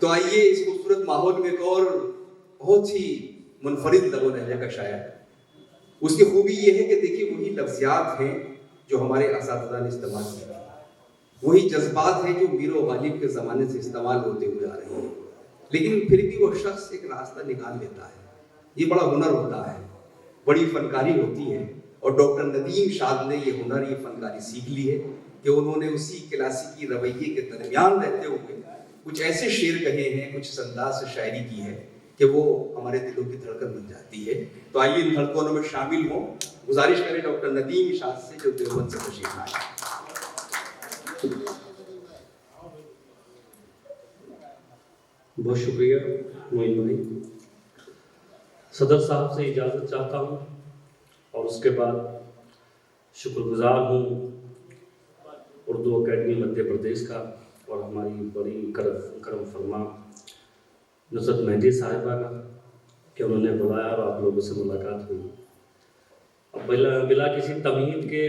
तो आइए इस खूबसूरत माहौल में एक और बहुत ही मुनफरिद लबो लहजा का शायर, उसकी खूबी ये है कि देखिए वही लफ्ज़ियात हैं जो हमारे असातिज़ा ने इस्तेमाल किए, वही जज्बात हैं जो मीर व गालिब के ज़माने से इस्तेमाल होते हुए आ रहे हैं, लेकिन फिर भी वो शख्स एक रास्ता निकाल लेता है। ये बड़ा हुनर होता है, बड़ी फनकारी होती है, और डॉक्टर नदीम शाद ने ये हुनर, ये फनकारी सीख ली है कि उन्होंने उसी क्लासिकी रवैये के दरमियान रहते हुए कुछ ऐसे शेर कहे हैं, कुछ इस अंदाज से शायरी की है कि वो हमारे दिलों की धड़कन बन जाती है। तो आइए इन धड़कनों में शामिल हों, गुजारिश करें डॉक्टर नदीम शाद से जो देवबंद से तशरीफ लाए। बहुत शुक्रिया मोइन भाई। सदर साहब से इजाज़त चाहता हूँ और उसके बाद शुक्रगुजार हूँ उर्दू अकेडमी मध्य प्रदेश का और हमारी बड़ी करम फरमा नुसरत मेहदी साहिबा का कि उन्होंने बुलाया और आप लोगों से मुलाकात हुई। अब बिला किसी तमहीद के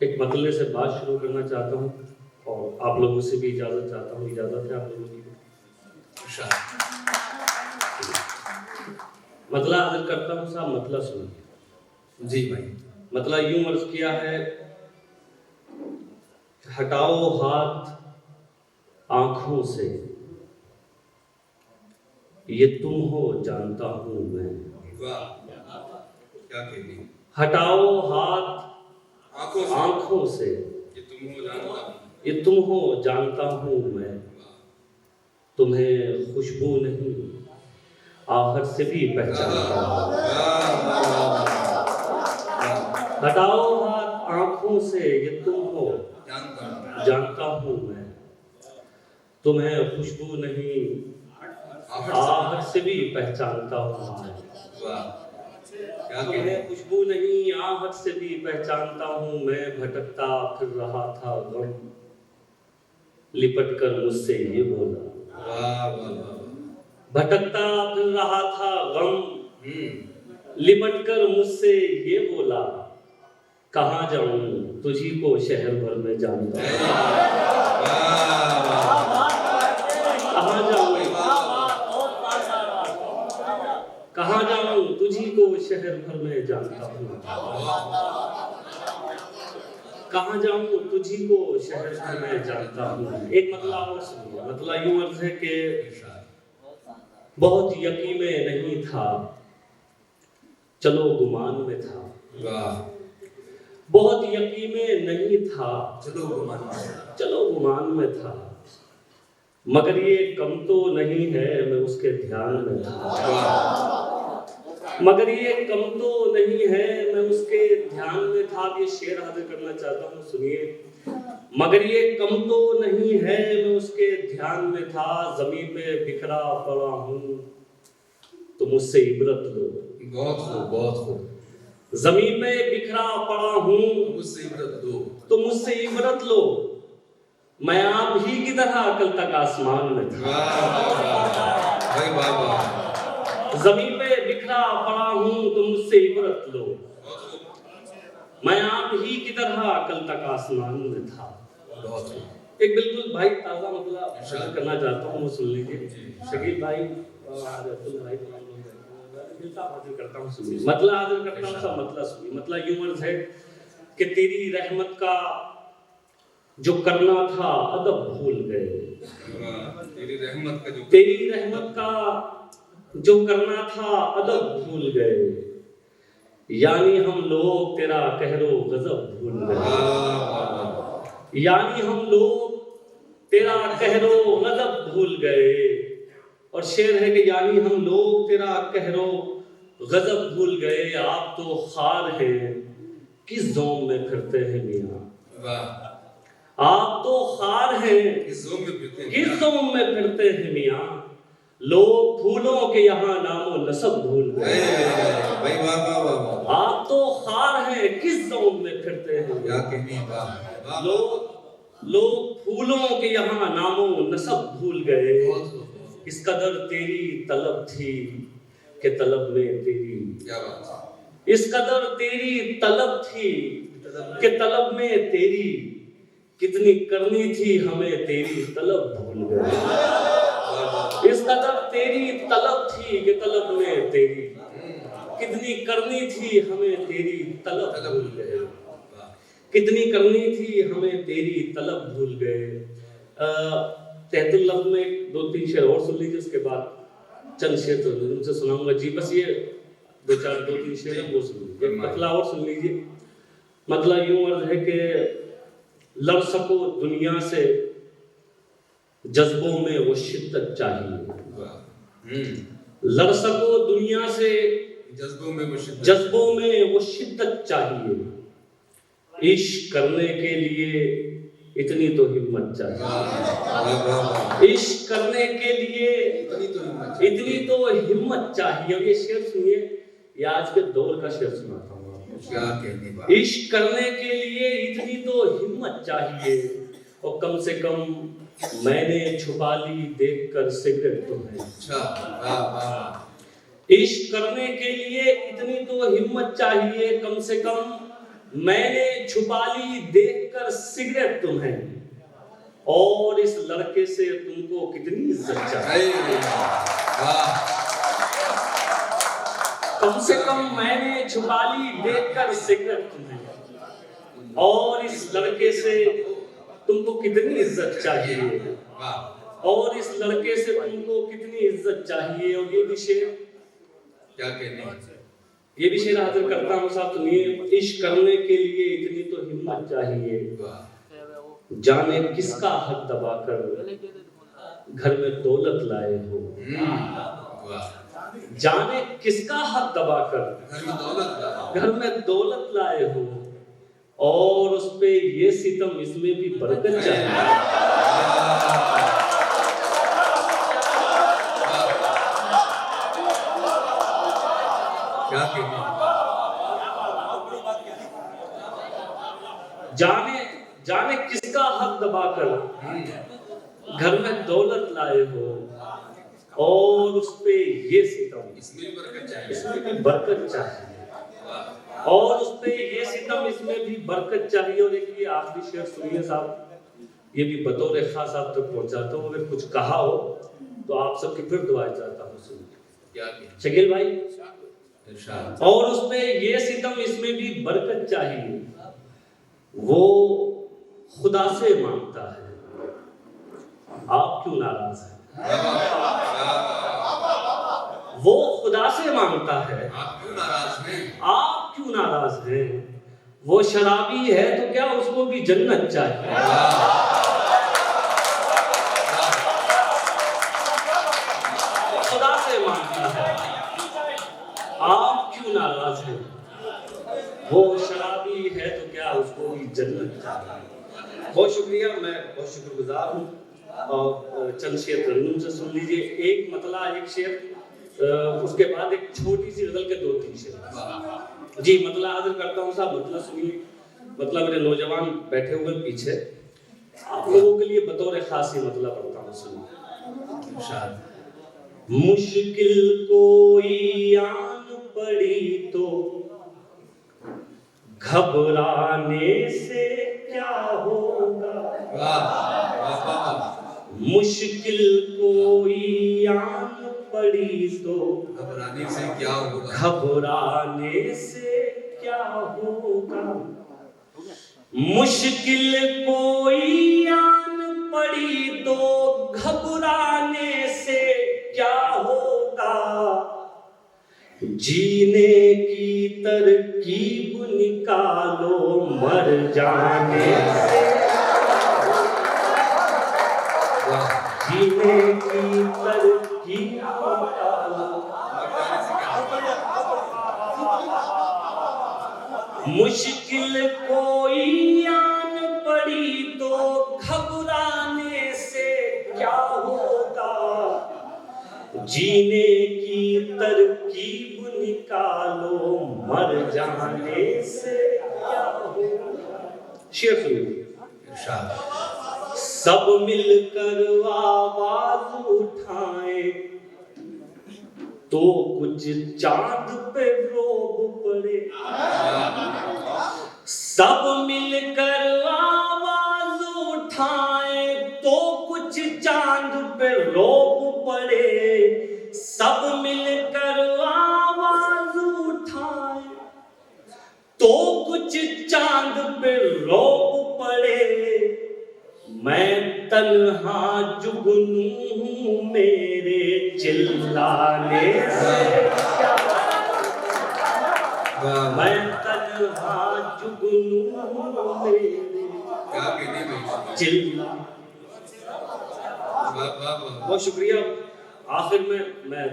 एक मतले से बात शुरू करना चाहता हूँ और आप लोगों से भी इजाज़त चाहता हूँ। इजाज़त है आप लोगों की? मतला अर्ज करता हूँ साहब, मतला सुनिए। जी भाई। मतला यूं अर्ज किया है, हटाओ हाथ आंखों से, ये तुम हो जानता हूं मैं। वाह, क्या कहती। हटाओ हाथ आंखों से, ये तुम हो जानता हूं, ये तुम हो जानता हूं मैं। तुम्हें खुशबू नहीं आहट से भी पहचानता हूं। हटाओ हाथ आंखों से, ये तुम हो जानता हूं मैं। तुम्हें खुशबू नहीं आहट से भी पहचानता हूं मैं। तुम्हें खुशबू नहीं आहट से भी पहचानता हूं मैं। भटकता फिर रहा था गम, लिपट कर मुझसे ये बोला। भटकता फिर रहा था गम, लिपट कर मुझसे ये बोला। कहाँ जाऊं तुझी को शहर भर में जानता हूं। कहाँ जाऊं, कहाँ जाऊं तुझी को शहर भर में जानता हूं। कहाँ जाऊं तुझी को शहर भर में जानता हूं। एक मतला और सुनिए। मतला यूं अर्ज है कि बहुत यकीन में नहीं था, चलो गुमान में था। बहुत यकीन में नहीं था, चलो गुमान में था। मगर ये कम तो नहीं है, मैं उसके ध्यान में था। मगर ये कम तो नहीं है, मैं उसके ध्यान में था। ये शेर हाजिर करना चाहता हूँ, सुनिए। मगर ये कम तो नहीं है, मैं उसके ध्यान में था। ज़मीन पे बिखरा पड़ा हूँ तो मुझसे इबरत लो। बहुत खूब, बहुत खूब। ज़मीन पे बिखरा पड़ा हूँ मुझसे इबरत लो, तो मुझसे इबरत लो। मैं आप ही की तरह कल तक आसमान में था। ज़मीन पे बिखरा पड़ा हूँ तो मुझसे इबरत लो। मैं आप ही की तरह कल तक आसमान में था। एक बिल्कुल भाई ताज़ा मतलब शेयर करना चाहता हूँ, वो सुन लीजिए। शकील भाई भाई हाजिर करता हूँ, सुनिए। मतलब हाजिर करता हूँ, सब मतलब सुनिए। मतलब यूं अर्ज है कि तेरी रहमत का जो करना था अदब भूल गए। तेरी रहमत का जो करना था अदब भूल गए। यानी हम लोग तेरा कहरो गजब भूल गए। यानी हम लोग तेरा कहरो गजब भूल गए। और शेर है कि यानी हम लोग तेरा कहरो गजब भूल गए। आप तो खार हैं, किस ज़ोम में फिरते हैं मियाँ। आप तो खार हैं, किस ज़ोम में फिरते हैं मियाँ। लोग फूलों के यहाँ नामो नसब भूल गए। आप तो खार हैं, किस ज़ोम में फिरते हैं। लोग फूलों के यहाँ नामो नसब भूल गए। इस कदर तेरी तलब थी कि तलब में तेरी, इस कदर तेरी तलब थी कि तलब में तेरी, कितनी करनी थी हमें तेरी तलब भूल गए। इस कदर तेरी तलब थी कि तलब में तेरी कितनी करनी थी हमें तेरी तलब भूल गए, कितनी करनी थी हमें तेरी तलब भूल गए। तहतुल लफ्ज़ में 2-3 शेर और सुन लीजिए, उसके बाद चंद शेर तो उनसे सुनाऊंगा जी। बस ये 2-3 शेर है वो सुन लीजिए। मतला और सुन लीजिए। मतला यूं अर्ज है कि लड़ सको दुनिया से जज्बों में वो शिद्दत चाहिए, लड़ सको दुनिया से जज्बों में वो शिद्दत चाहिए। इश्क करने के लिए इतनी तो हिम्मत चाहिए, इश्क करने के लिए इतनी तो हिम्मत चाहिए। और ये शेर सुनिए, ये आज के दौर का शेर सुनाता हूँ आपको। इश्क करने के लिए इतनी तो हिम्मत चाहिए, और कम से कम मैंने छुपा ली देखकर सिगरेट तुम्हें। इश्क करने के लिए इतनी तो हिम्मत चाहिए, कम से कम मैंने छुपा ली देखकर सिगरेट तुम्हें। और इस लड़के से तुमको कितनी इज्जत चाहिए, कम से कम मैंने छुपा ली देखकर सिगरेट तुम्हें। और इस लड़के से तुमको कितनी इज्जत चाहिए, और इस लड़के से तुमको कितनी इज्जत चाहिए। और ये भी शेर क्या कहने, ये भी शेर हाजिर करता हूँ साहब, सुनिए। इश्क करने के लिए इतनी तो हिम्मत चाहिए, जाने किसका हक दबाकर घर में दौलत लाए हो, जाने किसका हक दबाकर घर में दौलत लाए हो। और उस पे ये सितम इसमें भी बरकत चाहिए, क्या कहने, जाने किसका हक दबाकर घर में दौलत लाए हो। और उस पे ये सितम इसमें भी बरकत चाहिए, और उस पे ये सितम इसमें भी बरकत चाहिए। और एक ये आखिरी शेर सुनिए साहब, ये भी बतौर खास आप तक पहुंचाता हूँ। अगर कुछ कहा हो तो आप सबकी फिर दुआ चाहता हूँ, सुनिए शकील भाई। और उस पे ये सितम इसमें भी बरकत चाहिए, वो खुदा से मांगता है, आप क्यों नाराज हैं। वो खुदा से मांगता है, आप क्यों नाराज हैं। वो शराबी है तो क्या उसको भी जन्नत चाहिए, खुदा से मांगता है, आप क्यों नाराज हैं। वो शराबी है तो क्या उसको भी जन्नत चाहिए। बहुत शुक्रिया, मैं बहुत शुक्रगुजार हूँ। और चंद शेर तरन्नुम से सुन लीजिए, एक मतला एक शेर, उसके बाद एक छोटी सी गजल के 2-3 शेर जी। मतला हाजिर करता हूँ साहब, मतला सुनिए। मतलब मेरे नौजवान बैठे हुए पीछे, आप लोगों के लिए बतौर खास ही मतला पढ़ता हूँ, सुनिए। मुश्किल कोई आन पड़ी तो घबराने से क्या होगा, मुश्किल कोई आन पड़ी तो घबराने से क्या होगा, घबराने से क्या होगा। मुश्किल कोई आन पड़ी तो घबराने से क्या होगा। जीने की तरकीब निकालो मर जाने से, जीने की तरकीब निकालो। मुश्किल कोई आन पड़ी तो घबराने से क्या होगा। जीने की तरकीब निकालो मर जाने से क्या होगा। शेर सुनिए। सब मिलकर आवाज उठाएं तो कुछ चांद पे रोब पड़े। सब मिलकर आवाज उठाएं तो कुछ चांद पे रोब पड़े। ऊंच चांद पे रोब पड़े, मैं तन्हा जुगनू हूं मेरे चिल्लाने से क्या, मैं तन्हा जुगनू हूं मेरे चिल्ला। बहुत शुक्रिया। आखिर में मैं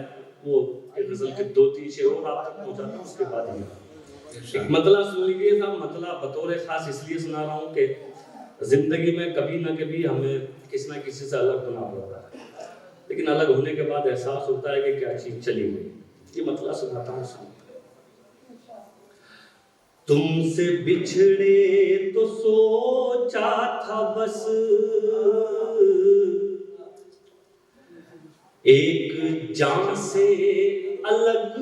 वो गजल के 2-3 शेर और आप तक पहुंचाता हूँ, उसके बाद एक मतला सुन लीजिए साहब। मतला बतौर खास इसलिए सुना रहा हूँ कि जिंदगी में कभी ना कभी हमें किसी ना किसी से अलग होना पड़ता है, लेकिन अलग होने के बाद एहसास होता है कि क्या चीज चली गई। ये मतला सुनाता हूँ। तुमसे बिछड़े तो सोचा था बस, एक जान से अलग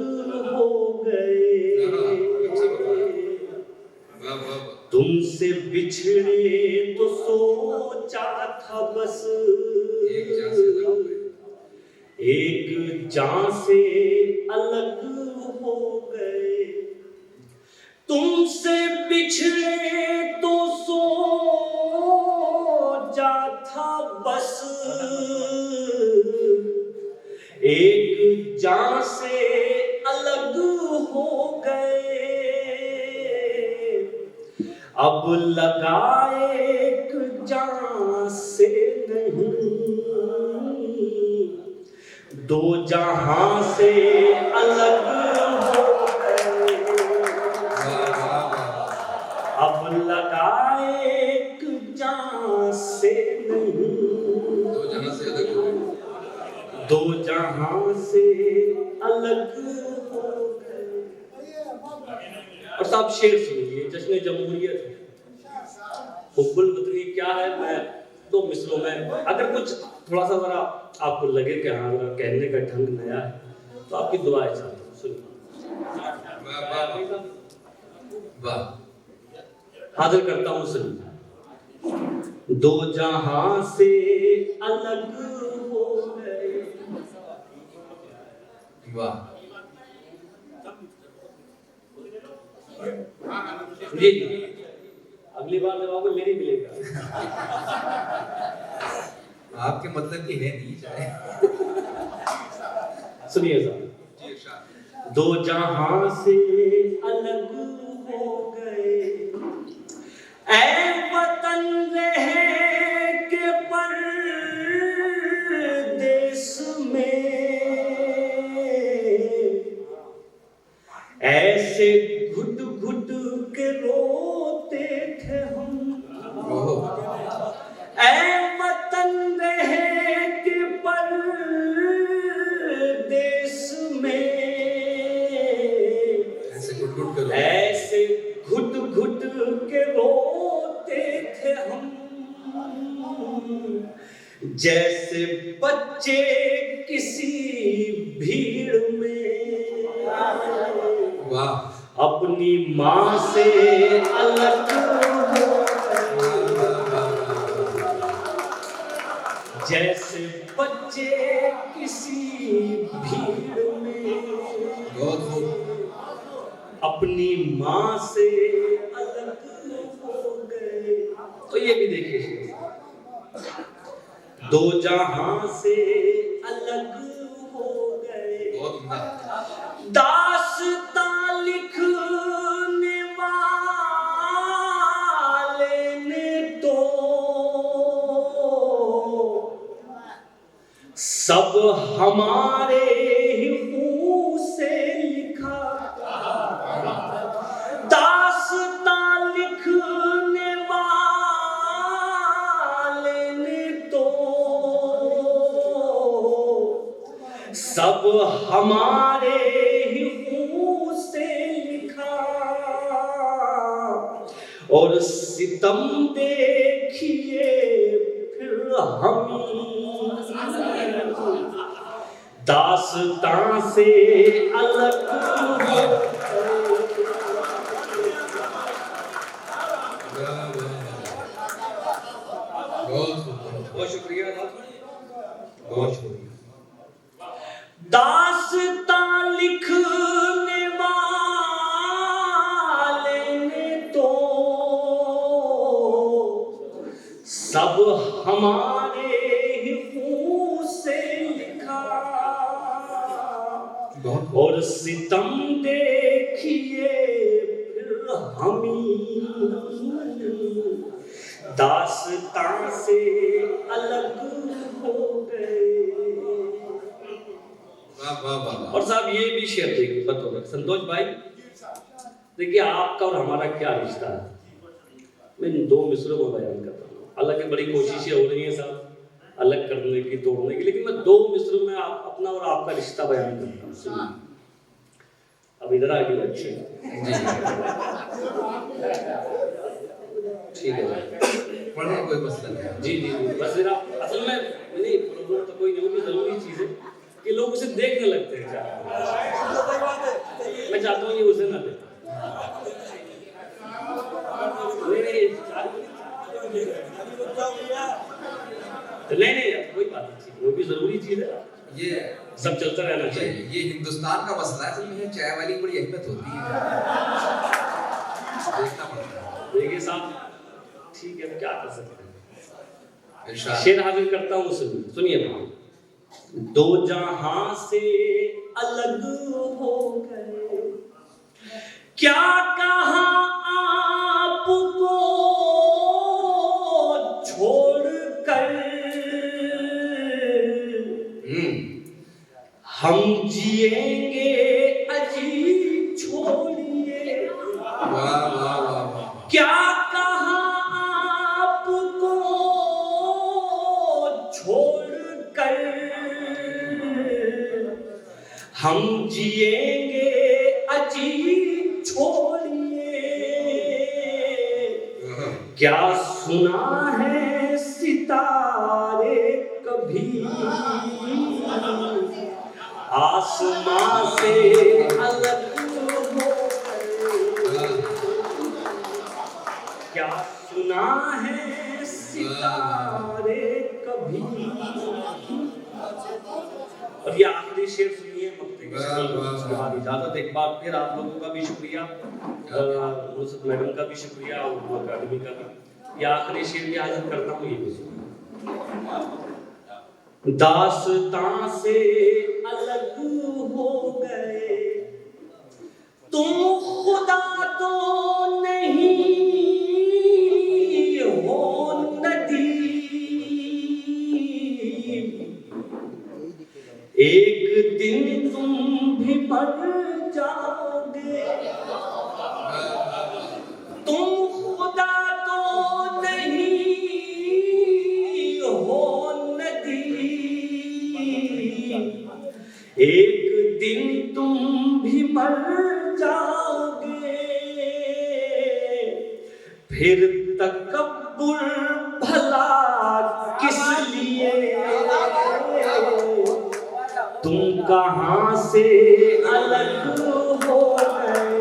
हो गए। तुमसे बिछड़े तो सोचा था बस, एक जान से अलग हो गए। तुमसे बिछड़े तो सोचा था बस, एक जान से अलग हो गए। अब लगाए एक जान से नहीं, दो जहां से अलग हो गए। अब लगाए एक जान से नहीं, दो जहां से अलग हो गए। और साहब शेर सुनिए, जश्न जमहूरियत है, हुब्बुल वतनी क्या है। मैं 2 मिसरों में अगर कुछ थोड़ा सा जरा आपको लगे कि हाँ जरा कहने का ढंग नया है, तो आपकी दुआएं चाहता हूँ। सुनिए। हाजिर करता हूँ, सुनिए। दो जहां से अलग हो गए। वाह जी, अगली बार जब आपको मेरी मिलेगा। आपके मतलब की है नहीं जाए। सुनिए साहब। दो जहां से अलग हो गए, ऐ वतन रहे के परदेस में, ऐसे घुट घुट के रोते थे हम। ऐ वतन रहे के परदेस में, ऐसे घुट घुट के रोते थे हम, जैसे बच्चे किसी भीड़ में। वाह अपनी माँ से अलग हो गए, जैसे बच्चे किसी भीड़ में। अपनी माँ से अलग हो गए। तो ये भी देखिए, दो जहां से अलग हो गए। दास्तां लिखने वाले ने तो सब हमारे ही मुंह से लिखा। दास्तां लिखने वाले ने तो सब हमारे ही मुंह से लिखा। और सितम देखिए फिर हम दास्तां से अलग हो। बहुत शुक्रिया, बहुत शुक्रिया। दास्तां लिखने वाले ने तो सब हमारे ही खून से लिखा, और सितम देखिए फिर हमी दास्तां से अलग हो गए। और साहब ये भी शेर देखिए बतौर संतोष भाई, देखिए आपका और हमारा क्या रिश्ता है, मैं इन 2 मिसरों में बयान करता हूँ। हालांकि बड़ी कोशिशें हो रही हैं साहब अलग करने की, तोड़ने की, लेकिन मैं 2 मिसरों में अपना और आपका रिश्ता बयान करता हूँ। अब इधर आगे बच्चे ठीक है, पढ़ने कोई मसला नहीं। जी जी जी, बस जरा असल में नहीं प्रॉब्लम तो कोई नहीं होगी, जरूरी चीज़ है कि लोग उसे देखने लगते हैं। मैं चाहता हूँ ये उसे ना देख, नहीं कोई बात नहीं, वो भी जरूरी चीज़ है, ये सब चलता रहना चाहिए। ये हिंदुस्तान का मसला है, असल में चाय वाली बड़ी अहमियत होती है, देखना पड़ता है। देखिए साहब ठीक है, क्या कर सकते हैं। इरशाद। शेर हाजिर करता हूँ, सुनिए। 2 जहां से अलग हो गए, क्या कहा आपको छोड़ कर, हम जिएंगे अजी छोड़िए। वाह वाह वाह। क्या कहा आपको छोड़ कर, हम जिएंगे अजी छोड़िए। क्या सुना है सितारे कभी आसमां से अलग हो गए, क्या सुना है सितारे कभी। और ये आखिरी शेर सुनिए मक्ते के बाद इजाजत। एक बार फिर आप लोगों का भी शुक्रिया, नुसरत मैडम का भी शुक्रिया, उर्दू अकादमी का भी। ये आखिरी शेर भी हाजिर करता हूँ, ये भी सुनिए। दास्तां से अलग हो गए, तुम खुदा तो नहीं हो नदी, एक दिन तुम भी मर जाओगे। तुम खुदा तो नहीं हो नदी, एक दिन तुम भी मर जाओगे। फिर तकब्बुर भला किस लिए, तुम कहां से अलग हो गए।